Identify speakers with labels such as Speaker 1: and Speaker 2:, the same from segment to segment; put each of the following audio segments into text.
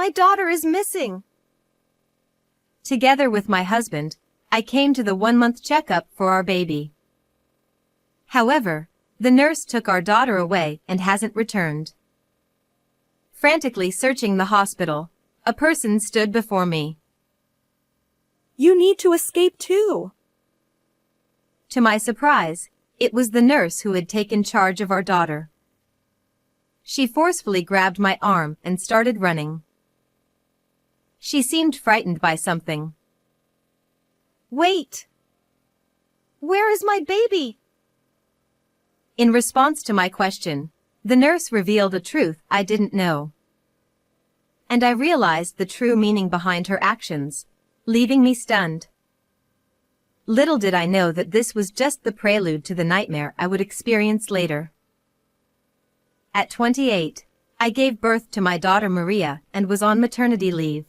Speaker 1: My daughter is missing. Together with my husband, I came to the 1-month checkup for our baby. However, the nurse took our daughter away and hasn't returned. Frantically searching the hospital, a person stood before me.
Speaker 2: You need to escape too.
Speaker 1: To my surprise, it was the nurse who had taken charge of our daughter. She forcefully grabbed my arm and started running. She seemed frightened by something.
Speaker 2: Wait! Where is my baby?
Speaker 1: In response to my question, the nurse revealed a truth I didn't know. And I realized the true meaning behind her actions, leaving me stunned. Little did I know that this was just the prelude to the nightmare I would experience later. At 28, I gave birth to my daughter Maria and was on maternity leave.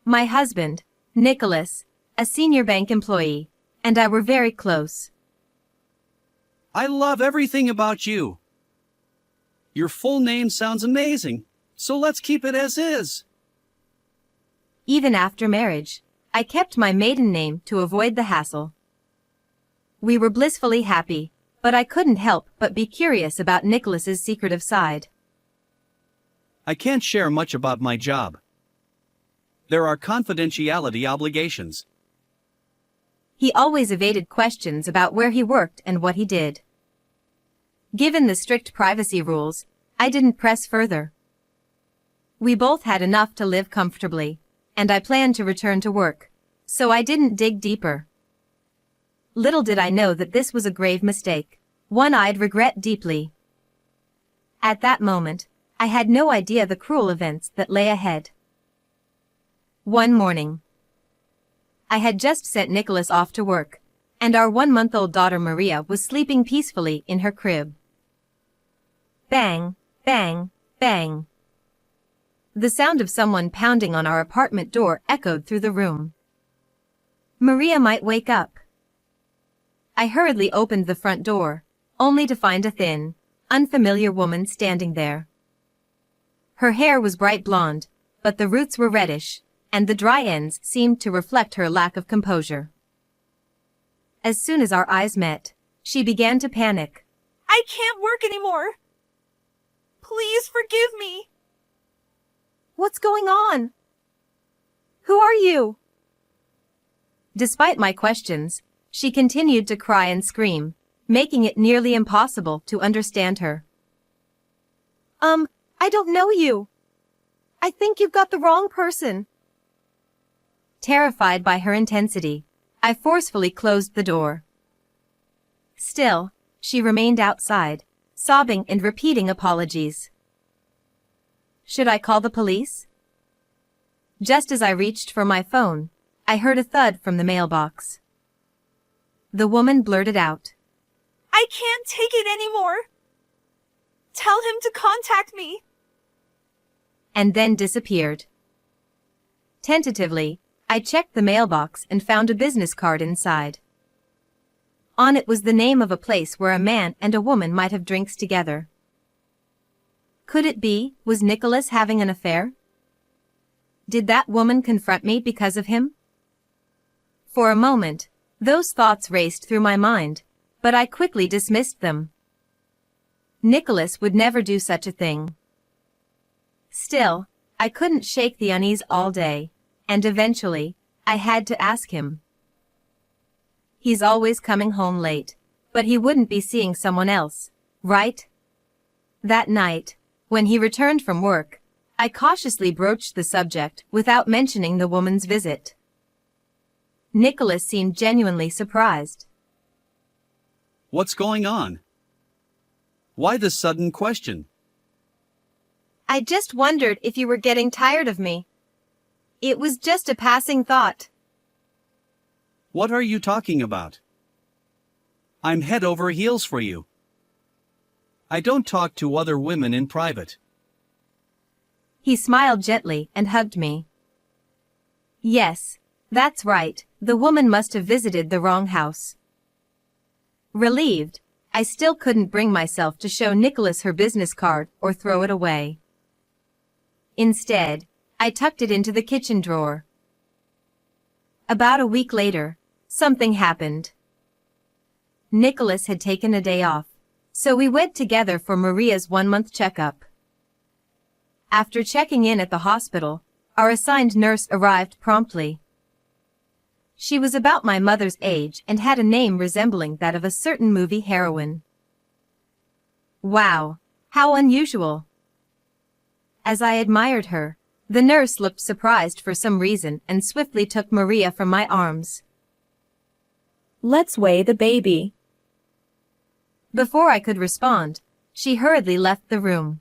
Speaker 1: My husband, Nicholas, a senior bank employee, and I were very close.
Speaker 3: I love everything about you. Your full name sounds amazing, so let's keep it as is.
Speaker 1: Even after marriage, I kept my maiden name to avoid the hassle. We were blissfully happy, but I couldn't help but be curious about Nicholas's secretive side.
Speaker 3: I can't share much about my job. There are confidentiality obligations.
Speaker 1: He always evaded questions about where he worked and what he did. Given the strict privacy rules, I didn't press further. We both had enough to live comfortably, and I planned to return to work, so I didn't dig deeper. Little did I know that this was a grave mistake, one I'd regret deeply. At that moment, I had no idea the cruel events that lay ahead. One morning, I had just sent Nicholas off to work, and our 1-month-old daughter Maria was sleeping peacefully in her crib. Bang, bang, bang. The sound of someone pounding on our apartment door echoed through the room. Maria might wake up. I hurriedly opened the front door, only to find a thin, unfamiliar woman standing there. Her hair was bright blonde, but the roots were reddish, and the dry ends seemed to reflect her lack of composure. As soon as our eyes met, she began to panic.
Speaker 2: I can't work anymore. Please forgive me. What's going on? Who are you?
Speaker 1: Despite my questions, she continued to cry and scream, making it nearly impossible to understand her.
Speaker 2: I don't know you. I think you've got the wrong person.
Speaker 1: Terrified by her intensity, I forcefully closed the door. Still, she remained outside, sobbing and repeating apologies. Should I call the police? Just as I reached for my phone, I heard a thud from the mailbox. The woman blurted out,
Speaker 2: I can't take it anymore. Tell him to contact me.
Speaker 1: And then disappeared. Tentatively, I checked the mailbox and found a business card inside. On it was the name of a place where a man and a woman might have drinks together. Could it be, was Nicholas having an affair? Did that woman confront me because of him? For a moment, those thoughts raced through my mind, but I quickly dismissed them. Nicholas would never do such a thing. Still, I couldn't shake the unease all day, and eventually, I had to ask him. He's always coming home late, but he wouldn't be seeing someone else, right? That night, when he returned from work, I cautiously broached the subject without mentioning the woman's visit. Nicholas seemed genuinely surprised.
Speaker 3: What's going on? Why the sudden question?
Speaker 1: I just wondered if you were getting tired of me. It was just a passing thought.
Speaker 3: What are you talking about? I'm head over heels for you. I don't talk to other women in private.
Speaker 1: He smiled gently and hugged me. Yes, that's right, the woman must have visited the wrong house. Relieved, I still couldn't bring myself to show Nicholas her business card or throw it away. Instead, I tucked it into the kitchen drawer. About a week later, something happened. Nicholas had taken a day off, so we went together for Maria's 1-month checkup. After checking in at the hospital, our assigned nurse arrived promptly. She was about my mother's age and had a name resembling that of a certain movie heroine. Wow, how unusual. As I admired her, the nurse looked surprised for some reason and swiftly took Maria from my arms.
Speaker 2: Let's weigh the baby.
Speaker 1: Before I could respond, she hurriedly left the room.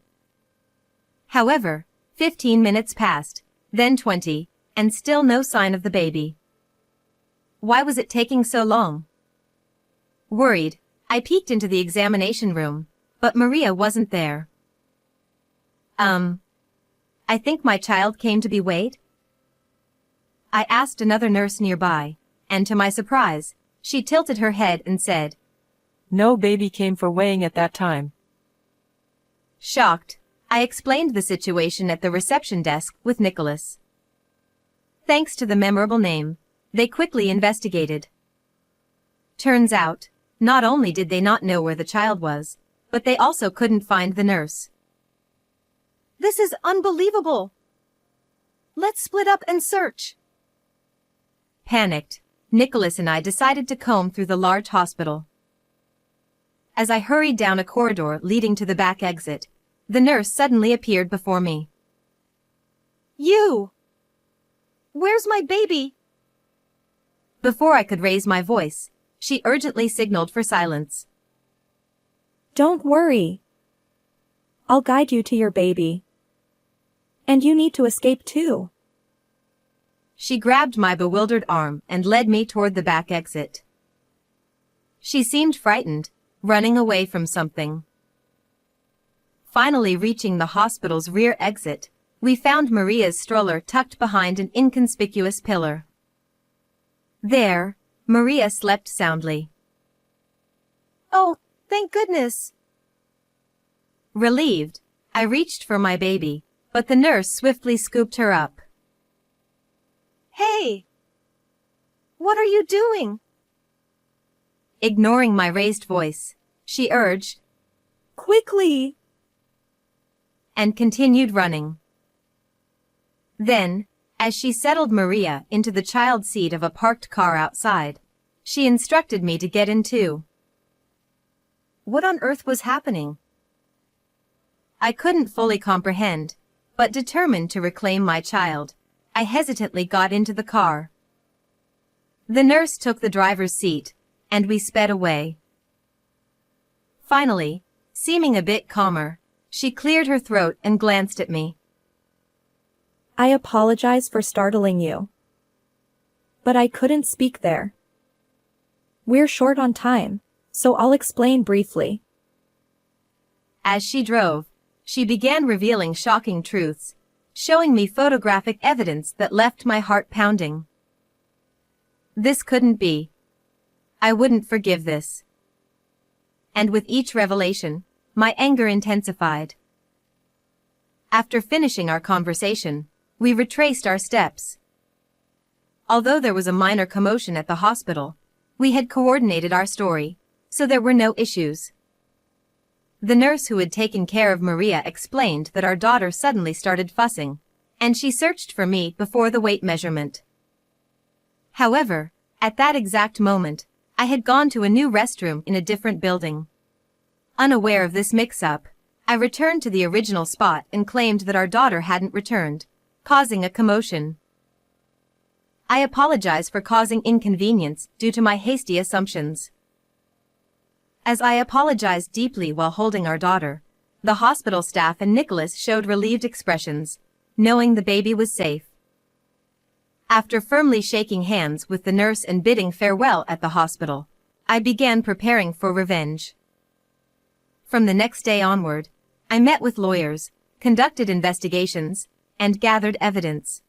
Speaker 1: However, 15 minutes passed, then 20, and still no sign of the baby. Why was it taking so long? Worried, I peeked into the examination room, but Maria wasn't there. I think my child came to be weighed? I asked another nurse nearby, and to my surprise, she tilted her head and said,
Speaker 4: No baby came for weighing at that time.
Speaker 1: Shocked, I explained the situation at the reception desk with Nicholas. Thanks to the memorable name, they quickly investigated. Turns out, not only did they not know where the child was, but they also couldn't find the nurse.
Speaker 2: This is unbelievable. Let's split up and search.
Speaker 1: Panicked, Nicholas and I decided to comb through the large hospital. As I hurried down a corridor leading to the back exit, the nurse suddenly appeared before me.
Speaker 2: You! Where's my baby?
Speaker 1: Before I could raise my voice, she urgently signaled for silence.
Speaker 2: Don't worry. I'll guide you to your baby. And you need to escape too.
Speaker 1: She grabbed my bewildered arm and led me toward the back exit. She seemed frightened, running away from something. Finally reaching the hospital's rear exit, we found Maria's stroller tucked behind an inconspicuous pillar. There, Maria slept soundly.
Speaker 2: Oh, thank goodness.
Speaker 1: Relieved, I reached for my baby, but the nurse swiftly scooped her up.
Speaker 2: Hey! What are you doing?
Speaker 1: Ignoring my raised voice, she urged,
Speaker 2: Quickly!
Speaker 1: And continued running. Then, as she settled Maria into the child seat of a parked car outside, she instructed me to get in too. What on earth was happening? I couldn't fully comprehend, but determined to reclaim my child, I hesitantly got into the car. The nurse took the driver's seat, and we sped away. Finally, seeming a bit calmer, she cleared her throat and glanced at me.
Speaker 2: I apologize for startling you. But I couldn't speak there. We're short on time, so I'll explain briefly.
Speaker 1: As she drove, she began revealing shocking truths, showing me photographic evidence that left my heart pounding. This couldn't be. I wouldn't forgive this. And with each revelation, my anger intensified. After finishing our conversation, we retraced our steps. Although there was a minor commotion at the hospital, we had coordinated our story, so there were no issues. The nurse who had taken care of Maria explained that our daughter suddenly started fussing, and she searched for me before the weight measurement. However, at that exact moment, I had gone to a new restroom in a different building. Unaware of this mix-up, I returned to the original spot and claimed that our daughter hadn't returned, causing a commotion. I apologize for causing inconvenience due to my hasty assumptions. As I apologized deeply while holding our daughter, the hospital staff and Nicholas showed relieved expressions, knowing the baby was safe. After firmly shaking hands with the nurse and bidding farewell at the hospital, I began preparing for revenge. From the next day onward, I met with lawyers, conducted investigations, and gathered evidence.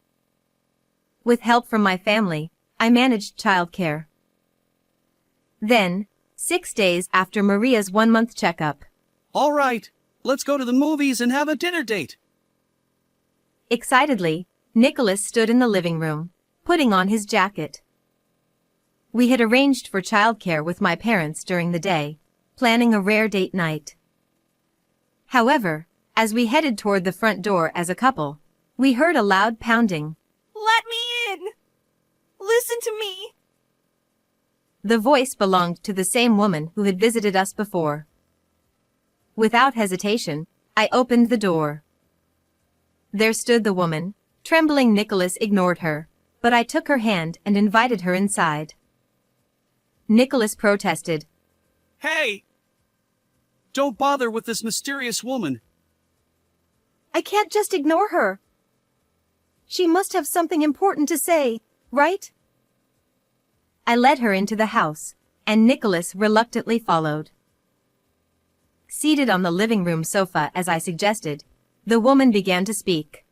Speaker 1: With help from my family, I managed childcare. Then, 6 days after Maria's 1-month checkup.
Speaker 3: All right, let's go to the movies and have a dinner date.
Speaker 1: Excitedly, Nicholas stood in the living room, putting on his jacket. We had arranged for childcare with my parents during the day, planning a rare date night. However, as we headed toward the front door as a couple, we heard a loud pounding.
Speaker 5: Let me in! Listen to me!
Speaker 1: The voice belonged to the same woman who had visited us before. Without hesitation, I opened the door. There stood the woman. Trembling, Nicholas ignored her, but I took her hand and invited her inside. Nicholas protested.
Speaker 3: Hey! Don't bother with this mysterious woman.
Speaker 5: I can't just ignore her. She must have something important to say, right?
Speaker 1: I led her into the house, and Nicholas reluctantly followed. Seated on the living room sofa as I suggested, the woman began to speak.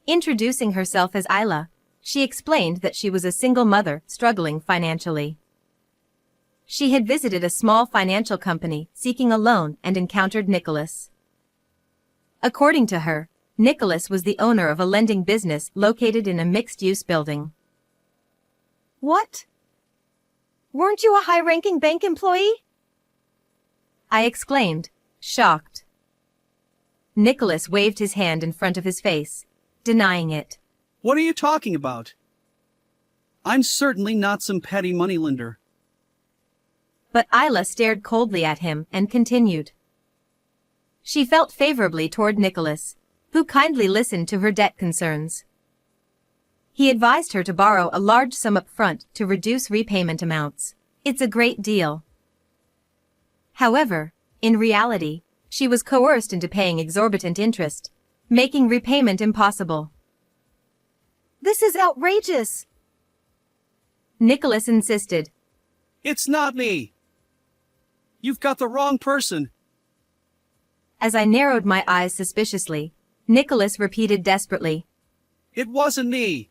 Speaker 1: Introducing herself as Isla, she explained that she was a single mother struggling financially. She had visited a small financial company seeking a loan and encountered Nicholas. According to her, Nicholas was the owner of a lending business located in a mixed-use building.
Speaker 5: What? Weren't you a high-ranking bank employee?
Speaker 1: I exclaimed, shocked. Nicholas waved his hand in front of his face, denying it.
Speaker 3: What are you talking about? I'm certainly not some petty moneylender.
Speaker 1: But Isla stared coldly at him and continued. She felt favorably toward Nicholas, who kindly listened to her debt concerns. He advised her to borrow a large sum up front to reduce repayment amounts. It's a great deal. However, in reality, she was coerced into paying exorbitant interest, making repayment impossible.
Speaker 5: This is outrageous!
Speaker 1: Nicholas insisted.
Speaker 3: It's not me. You've got the wrong person.
Speaker 1: As I narrowed my eyes suspiciously, Nicholas repeated desperately.
Speaker 3: It wasn't me.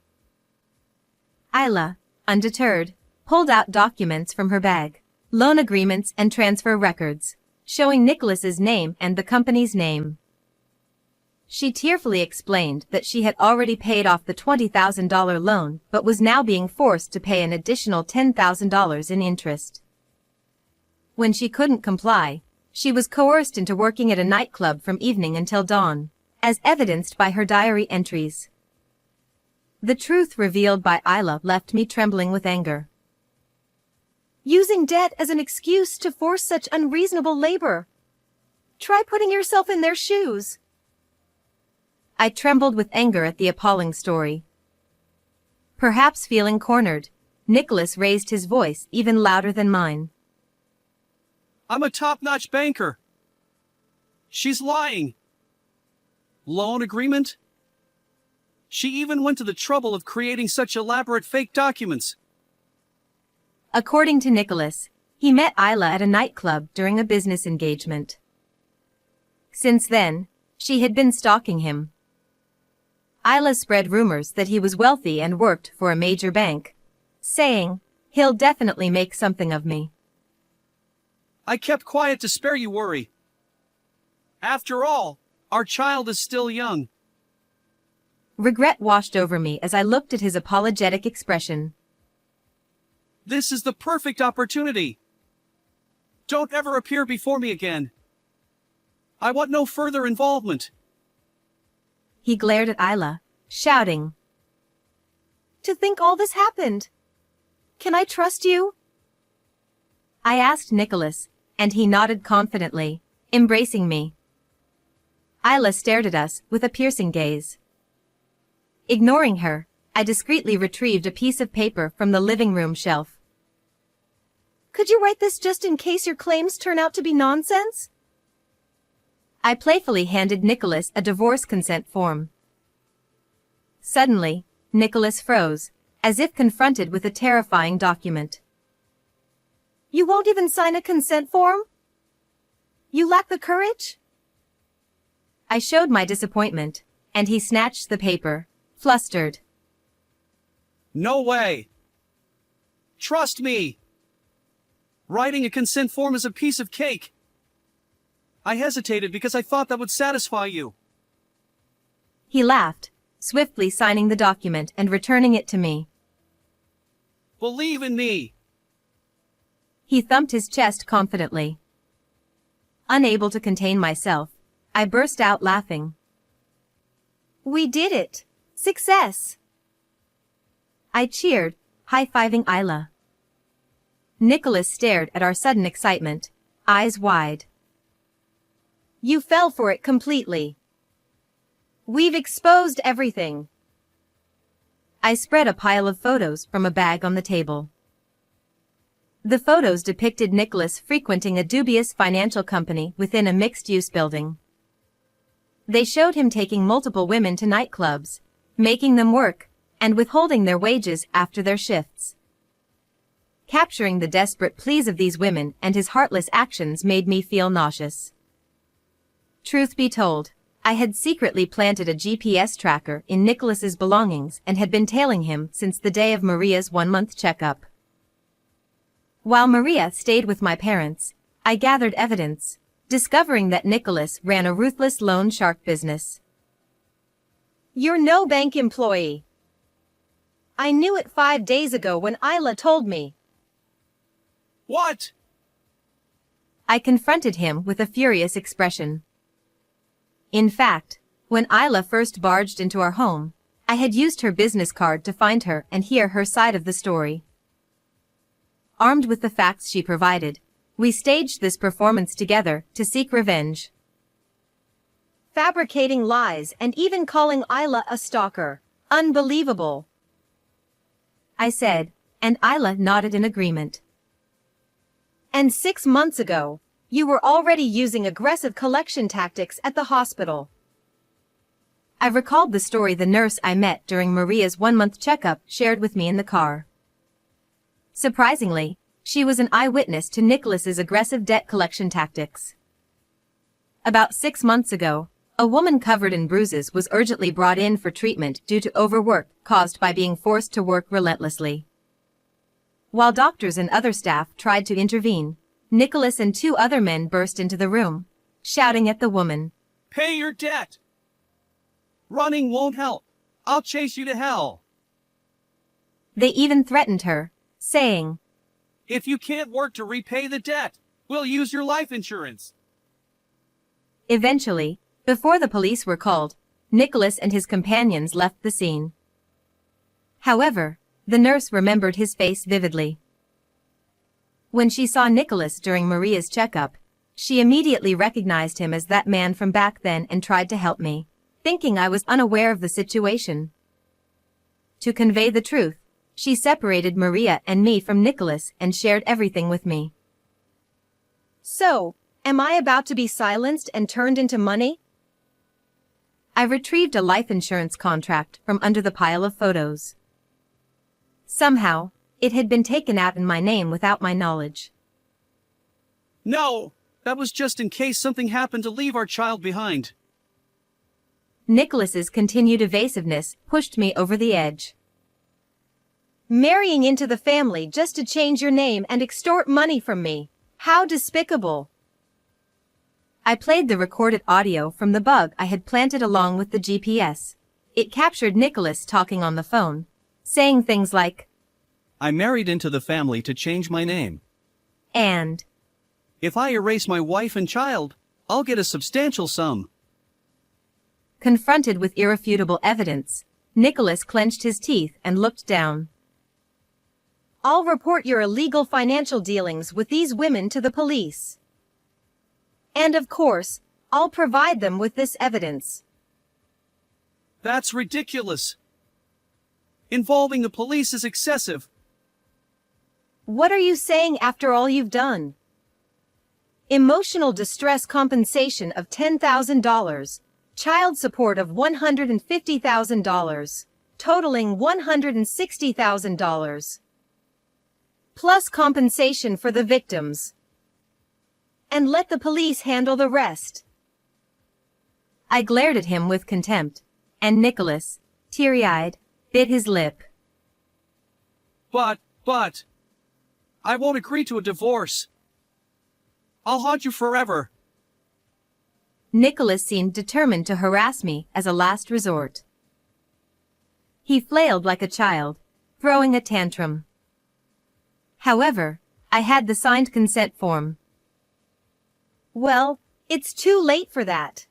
Speaker 1: Isla, undeterred, pulled out documents from her bag, loan agreements and transfer records, showing Nicholas's name and the company's name. She tearfully explained that she had already paid off the $20,000 loan but was now being forced to pay an additional $10,000 in interest. When she couldn't comply, she was coerced into working at a nightclub from evening until dawn, as evidenced by her diary entries. The truth revealed by Isla left me trembling with anger.
Speaker 5: Using debt as an excuse to force such unreasonable labor. Try putting yourself in their shoes.
Speaker 1: I trembled with anger at the appalling story. Perhaps feeling cornered, Nicholas raised his voice even louder than mine.
Speaker 3: I'm a top-notch banker. She's lying. Loan agreement? She even went to the trouble of creating such elaborate fake documents.
Speaker 1: According to Nicholas, he met Isla at a nightclub during a business engagement. Since then, she had been stalking him. Isla spread rumors that he was wealthy and worked for a major bank, saying, "He'll definitely make something of me."
Speaker 3: I kept quiet to spare you worry. After all, our child is still young.
Speaker 1: Regret washed over me as I looked at his apologetic expression.
Speaker 3: This is the perfect opportunity. Don't ever appear before me again. I want no further involvement.
Speaker 1: He glared at Isla, shouting.
Speaker 5: To think all this happened. Can I trust you?
Speaker 1: I asked Nicholas, and he nodded confidently, embracing me. Isla stared at us with a piercing gaze. Ignoring her, I discreetly retrieved a piece of paper from the living room shelf.
Speaker 5: Could you write this just in case your claims turn out to be nonsense?
Speaker 1: I playfully handed Nicholas a divorce consent form. Suddenly, Nicholas froze, as if confronted with a terrifying document.
Speaker 5: You won't even sign a consent form? You lack the courage?
Speaker 1: I showed my disappointment, and he snatched the paper, flustered.
Speaker 3: No way. Trust me. Writing a consent form is a piece of cake. I hesitated because I thought that would satisfy you.
Speaker 1: He laughed, swiftly signing the document and returning it to me.
Speaker 3: Believe in me.
Speaker 1: He thumped his chest confidently. Unable to contain myself, I burst out laughing.
Speaker 5: We did it! Success!
Speaker 1: I cheered, high-fiving Isla. Nicholas stared at our sudden excitement, eyes wide.
Speaker 5: You fell for it completely. We've exposed everything.
Speaker 1: I spread a pile of photos from a bag on the table. The photos depicted Nicholas frequenting a dubious financial company within a mixed-use building. They showed him taking multiple women to nightclubs, making them work, and withholding their wages after their shifts. Capturing the desperate pleas of these women and his heartless actions made me feel nauseous. Truth be told, I had secretly planted a GPS tracker in Nicholas's belongings and had been tailing him since the day of Maria's 1-month checkup. While Maria stayed with my parents, I gathered evidence, discovering that Nicholas ran a ruthless loan shark business.
Speaker 5: You're no bank employee. I knew it 5 days ago when Isla told me.
Speaker 3: What?
Speaker 1: I confronted him with a furious expression. In fact, when Isla first barged into our home, I had used her business card to find her and hear her side of the story. Armed with the facts she provided, we staged this performance together to seek revenge.
Speaker 5: Fabricating lies and even calling Isla a stalker. Unbelievable.
Speaker 1: I said, and Isla nodded in agreement.
Speaker 5: And 6 months ago, you were already using aggressive collection tactics at the hospital.
Speaker 1: I recalled the story the nurse I met during Maria's 1-month checkup shared with me in the car. Surprisingly, she was an eyewitness to Nicholas's aggressive debt collection tactics. About 6 months ago, a woman covered in bruises was urgently brought in for treatment due to overwork caused by being forced to work relentlessly. While doctors and other staff tried to intervene, Nicholas and 2 other men burst into the room, shouting at the woman,
Speaker 3: Pay your debt. Running won't help. I'll chase you to hell.
Speaker 1: They even threatened her, saying,
Speaker 3: If you can't work to repay the debt, we'll use your life insurance.
Speaker 1: Eventually, before the police were called, Nicholas and his companions left the scene. However, the nurse remembered his face vividly. When she saw Nicholas during Maria's checkup, she immediately recognized him as that man from back then and tried to help me, thinking I was unaware of the situation. To convey the truth, she separated Maria and me from Nicholas and shared everything with me.
Speaker 5: So, am I about to be silenced and turned into money?
Speaker 1: I retrieved a life insurance contract from under the pile of photos. Somehow, it had been taken out in my name without my knowledge.
Speaker 3: No, that was just in case something happened to leave our child behind.
Speaker 1: Nicholas's continued evasiveness pushed me over the edge.
Speaker 5: Marrying into the family just to change your name and extort money from me. How despicable.
Speaker 1: I played the recorded audio from the bug I had planted along with the GPS. It captured Nicholas talking on the phone, saying things like,
Speaker 3: I married into the family to change my name.
Speaker 1: and,
Speaker 3: If I erase my wife and child, I'll get a substantial sum.
Speaker 1: confronted with irrefutable evidence, Nicholas clenched his teeth and looked down.
Speaker 5: I'll report your illegal financial dealings with these women to the police. And of course, I'll provide them with this evidence.
Speaker 3: That's ridiculous. Involving the police is excessive.
Speaker 5: What are you saying after all you've done? Emotional distress compensation of $10,000, child support of $150,000, totaling $160,000. Plus compensation for the victims. And let the police handle the rest.
Speaker 1: I glared at him with contempt, and Nicholas, teary-eyed, bit his lip.
Speaker 3: But, I won't agree to a divorce. I'll haunt you forever.
Speaker 1: Nicholas seemed determined to harass me as a last resort. He flailed like a child, throwing a tantrum. However, I had the signed consent form.
Speaker 5: Well, it's too late for that.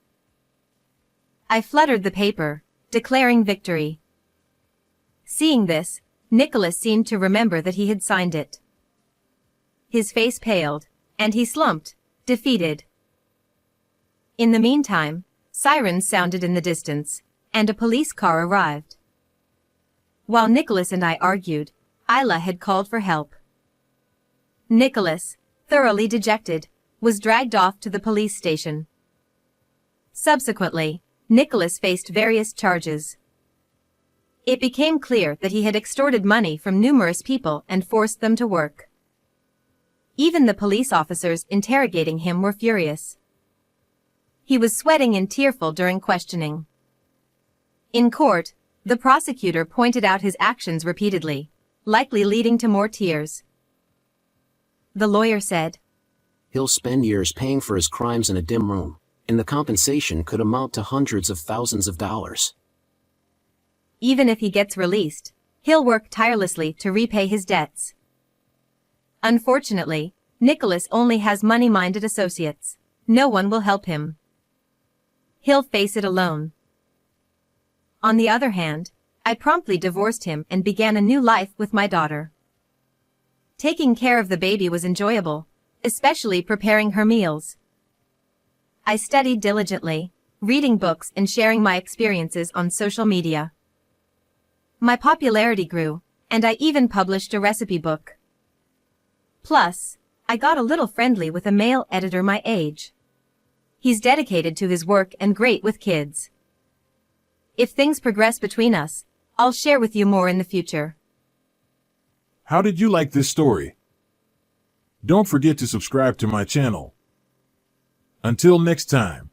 Speaker 1: I fluttered the paper, declaring victory. Seeing this, Nicholas seemed to remember that he had signed it. His face paled, and he slumped, defeated. In the meantime, sirens sounded in the distance, and a police car arrived. While Nicholas and I argued, Isla had called for help. Nicholas, thoroughly dejected, was dragged off to the police station. Subsequently, Nicholas faced various charges. It became clear that he had extorted money from numerous people and forced them to work. Even the police officers interrogating him were furious. He was sweating and tearful during questioning. In court, the prosecutor pointed out his actions repeatedly, likely leading to more tears. The lawyer said,
Speaker 6: He'll spend years paying for his crimes in a dim room, and the compensation could amount to hundreds of thousands of dollars.
Speaker 1: Even if he gets released, he'll work tirelessly to repay his debts. Unfortunately, Nicholas only has money-minded associates. No one will help him. He'll face it alone. On the other hand, I promptly divorced him and began a new life with my daughter. Taking care of the baby was enjoyable, especially preparing her meals. I studied diligently, reading books and sharing my experiences on social media. My popularity grew, and I even published a recipe book. Plus, I got a little friendly with a male editor my age. He's dedicated to his work and great with kids. If things progress between us, I'll share with you more in the future.
Speaker 7: How did you like this story? Don't forget to subscribe to my channel. Until next time.